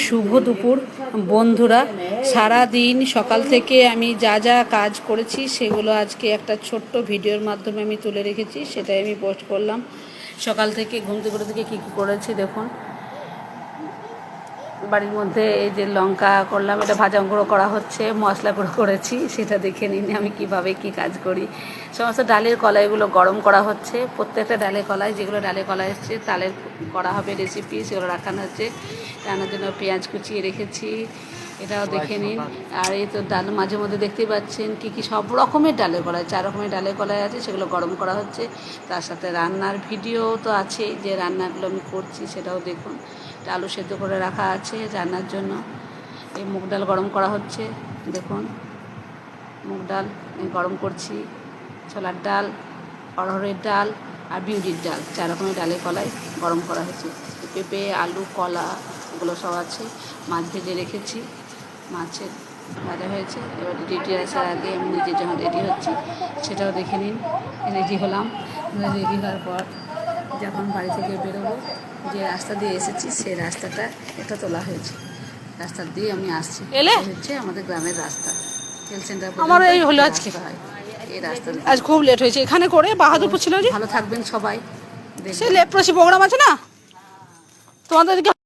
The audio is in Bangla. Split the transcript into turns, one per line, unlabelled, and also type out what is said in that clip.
শুভ দুপুর বন্ধুরা। সারা দিন সকাল থেকে আমি যা যা কাজ করেছি সেগুলো আজকে একটা ছোট্ট ভিডিওর মাধ্যমে আমি তুলে রেখেছি, সেটাই আমি পোস্ট করলাম। সকাল থেকে ঘুম থেকে কী কী করেছি দেখুন। বাড়ির মধ্যে এই যে লঙ্কা করলাম, এটা ভাজা গুঁড়ো করা হচ্ছে, মশলা গুঁড়ো করেছি, সেটা দেখে নিন আমি কিভাবে কি কাজ করি। সমস্ত ডালের কলাইগুলো গরম করা হচ্ছে, প্রত্যেকটা ডালের কলাই, যেগুলো ডালের কলাই এসছে তালের করা হবে রেসিপি, সেগুলো রাখানো হচ্ছে। রান্নার জন্য পেঁয়াজ কুচিয়ে রেখেছি, এটাও দেখে নিন। আর এই তো ডাল মাঝে মধ্যে দেখতেই পাচ্ছেন কী কী সব রকমের ডালের কলাই, 4 রকমের ডালের কলাই আছে, সেগুলো গরম করা হচ্ছে। তার সাথে রান্নার ভিডিও তো আছেই, যে রান্নাগুলো আমি করছি সেটাও দেখুন। আলু সেদ্ধ করে রাখা আছে রান্নার জন্য। এই মুগ ডাল গরম করা হচ্ছে, দেখুন মুগ ডাল গরম করছি। ছোলার ডাল, অড়হরের ডাল আর বিউলির ডাল, 4 রকমের ডালের কলাই গরম করা হয়েছে। পেঁপে, আলু, কলা এগুলো সব আছে। মাছ ভেজে রেখেছি, মাছের ভাজা হয়েছে। এবার রেডি আসার আগে আমি নিজে যখন রেডি হচ্ছি সেটাও দেখে নিন। রেডি হলাম, রেডি হওয়ার পর যখন বাড়ি থেকে বেরোবো, যে রাস্তা দিয়ে এসেছি সেই রাস্তাটা এটা তোলা হয়েছে, রাস্তা দিয়ে আমি আসছি। হচ্ছে আমাদের গ্রামের রাস্তা, হেলথ সেন্টার আমার এই হলো আজকে হয় এই রাস্তা। আজ খুব লেট হয়েছে এখানে করে, বাহাদুরপুর ছিল। ভালো থাকবেন সবাই। সে লেট প্রোগ্রাম আছে না তোমাদের।